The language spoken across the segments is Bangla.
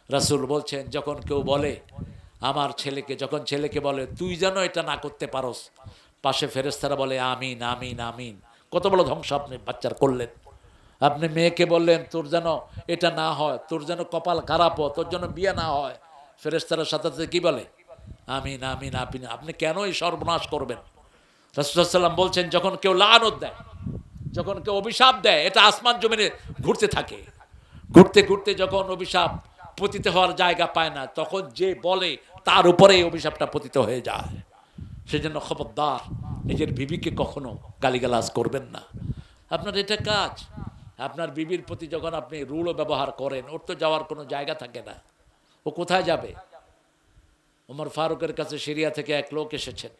রাসূল বলছেন যখন কেউ বলে আমার ছেলেকে, যখন ছেলেকে বলে তুই যেন এটা না করতে পারোস, পাশে ফেরেশতারা বলে আমিন আমিন আমিন। কত বড় ধ্বংস আপনি বাচ্চার করলেন। আপনি মেয়েকে বললেন তোর যেন এটা না হয়, তোর যেন কপাল খারাপ হয়, তোর যেন বিয়ে না হয়, ফেরেশতারা সাথে সাথে কি বলে আমিন আমিন আমিন। আপনি কেন এই সর্বনাশ করবেন? রাসূল সাল্লাল্লাহু আলাইহি ওয়াসাল্লাম বলছেন যখন কেউ লানত দেয়, যখন কেউ অভিশাপ দেয়, এটা আসমান জমিনে ঘুরতে থাকে, ঘুরতে ঘুরতে যখন অভিশাপ পতিত হওয়ার জায়গা পায় না, তখন যে বলে তার উপরে এই অভিশাপটা পতিত হয়ে যায়। সেজন্য খবরদার নিজের বিবিকে কখনো গালিগালাজ করবেন না। আপনার এটা কাজ। আপনার বিবির প্রতি যখন আপনি রূঢ় ব্যবহার করেন, ওর তো যাওয়ার কোনো জায়গা থাকে না, ও কোথায় যাবে? ওমর ফারুকের কাছে সিরিয়া থেকে এক লোক এসেছেন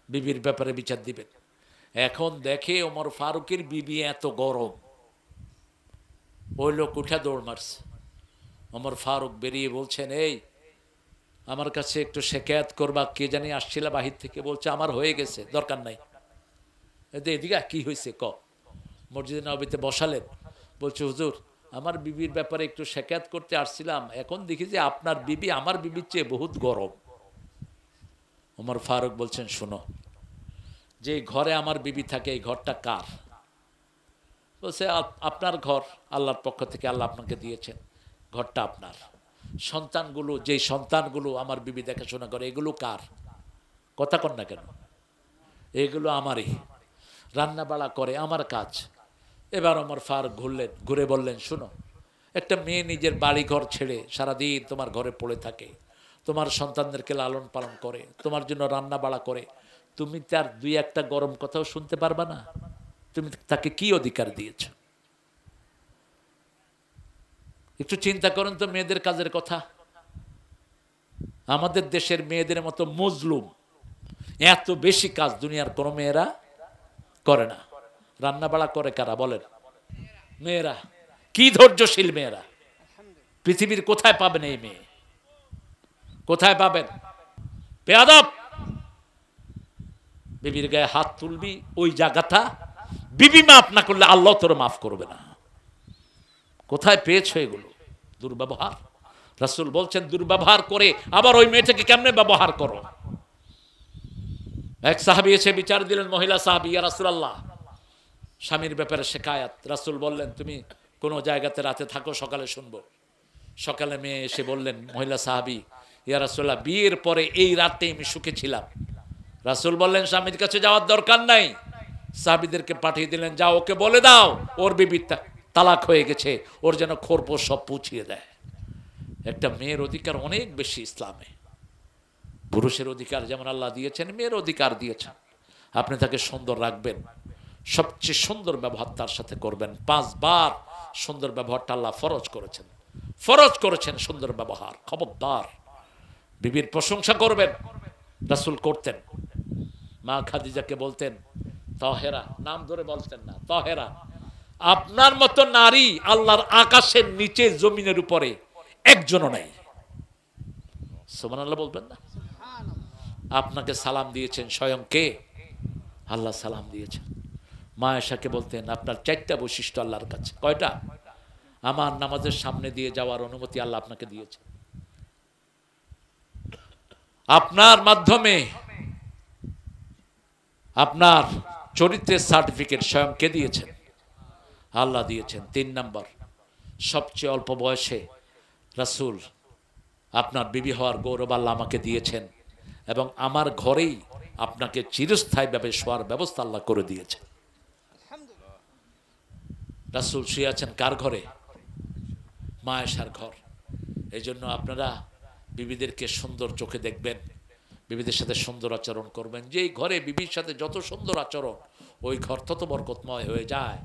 বিবির ব্যাপারে বিচার দিবেন। এখন দেখে ওমর ফারুকের বিবি এত গরম, ওই লোক উঠে দৌড় মারছে। ওমর ফারুক বেরিয়ে বলছেন এই আমার কাছে একটু শেকায়াত করবা, কে জানি আসছিল বাহির থেকে, বলছে আমার হয়ে গেছে, দরকার নাই। এদিকে কি হয়েছে ক। মসজিদে নববীতে বসালেন, বলছে হুজুর আমার বিবির ব্যাপারে একটু শেকায়াত করতে আসছিলাম, এখন দেখি যে আপনার বিবি আমার বিবির চেয়ে বহুত গরম। ওমর ফারুক বলছেন শোনো, যে ঘরে আমার বিবি থাকে এই ঘরটা কার? বলছে আপনার ঘর, আল্লাহর পক্ষ থেকে আল্লাহ আপনাকে দিয়েছেন, ঘরটা আপনার। সন্তানগুলো, যেই সন্তানগুলো আমার বিবি দেখাশোনা করে, এগুলো কার? কথা কন না কেন? এগুলো আমারই, রান্না বাড়া করে, আমার কাজ। এবার ওমর ফারুক ঘুরে বললেন শোনো, একটা মেয়ে নিজের বাড়ি ঘর ছেড়ে সারাদিন তোমার ঘরে পড়ে থাকে, তোমার সন্তানদেরকে লালন পালন করে, তোমার জন্য রান্না বাড়া করে, তুমি তার দুই একটা গরম কথাও শুনতে পারবা না? তুমি তাকে কি অধিকার দিয়েছ? একটু চিন্তা করেন তো মেয়েদের কাজের কথা। আমাদের দেশের মেয়েদের মতো মজলুম এত বেশি কাজ দুনিয়ার কোনো মেয়েরা করে না। রান্না বাড়া করে কারা বলেন? মেয়েরা। কি ধৈর্যশীল মেয়েরা! পৃথিবীর কোথায় পাবেন এই মেয়ে? কোথায় পাবেন? বেয়াদব! বিবির গায়ে হাত তুলবি, ওই জায়গাটা বিবি মাফ না করলে আল্লাহ তোর মাফ করবে না। কোথায় পেয়েছো এগুলো? দুর্ব্যবহার। রাসূল বলছেন দুর্ব্যবহার করে আবার ওই মেয়েটাকে কেমনে ব্যবহার করো। এক সাহাবী এসে বিচার দিলেন, মহিলা সাহাবী, ইয়া রাসূলুল্লাহ স্বামীর ব্যাপারে শিকায়াত। রাসূল বললেন তুমি কোনো জায়গাতে রাতে থাকো, সকালে শুনবো। সকালে মেয়ে এসে বললেন, মহিলা সাহাবী, ইয়া রাসূলুল্লাহ বিয়ের পরে এই রাতে আমি সুখে ছিলাম। রাসূল বললেন স্বামীর কাছে যাওয়ার দরকার নাই। সাহাবীদেরকে পাঠিয়ে দিলেন, যাও ওকে বলে দাও ওর বিবির তালাক হয়ে গেছে, ওর যেন খোরপোশ সব পুছিয়ে দেয়। একটা মেয়ের অধিকার অনেক বেশি ইসলামে। পুরুষের অধিকার যেমন আল্লাহ দিয়েছেন, মেয়ের অধিকার দিয়েছেন। আপনি তাকে সুন্দর রাখবেন, সবচেয়ে সুন্দর ব্যবহার তার সাথে করবেন। 5 বার সুন্দর ব্যবহারটা আল্লাহ ফরজ করেছেন, ফরজ করেছেন সুন্দর ব্যবহার। খবরদার বিবির প্রশংসা করবেন। রাসূল করতেন। মা খাদিজাকে বলতেন তাহেরা, নাম ধরে বলতেন না, তাহেরা। আপনার মতো নারী আল্লাহর আকাশের নিচে জমিনের উপরে একজনও নাই। সুবহানাল্লাহ বলবেন না? আপনাকে সালাম দিয়েছেন স্বয়ং কে? আল্লাহ সালাম দিয়েছেন। মা আয়েশাকে বলতেন আপনার 4টা বৈশিষ্ট্য আল্লাহর কাছে। কয়টা? আমার নামাজের সামনে দিয়ে যাওয়ার অনুমতি আল্লাহ আপনাকে দিয়েছেন, আপনার মাধ্যমে আপনার চরিত্রের সার্টিফিকেট স্বয়ং কে দিয়েছেন? আল্লাহ দিয়েছেন। 3 নম্বর, সবচেয়ে অল্প বয়সে রাসূল আপনার বিবি হওয়ার গৌরব আল্লাহ আমাকে দিয়েছেন, এবং আমার ঘরেই আপনাকে চিরস্থায়ীভাবে শোয়ার ব্যবস্থা আল্লাহ করে দিয়েছেন। রাসূল শুয়ে আছেন কার ঘরে? মা আয়েশার ঘর। এই জন্য আপনারা বিবিদেরকে সুন্দর চোখে দেখবেন, বিবিদের সাথে সুন্দর আচরণ করবেন। যেই ঘরে বিবির সাথে যত সুন্দর আচরণ, ওই ঘর তত বরকতময় হয়ে যায়।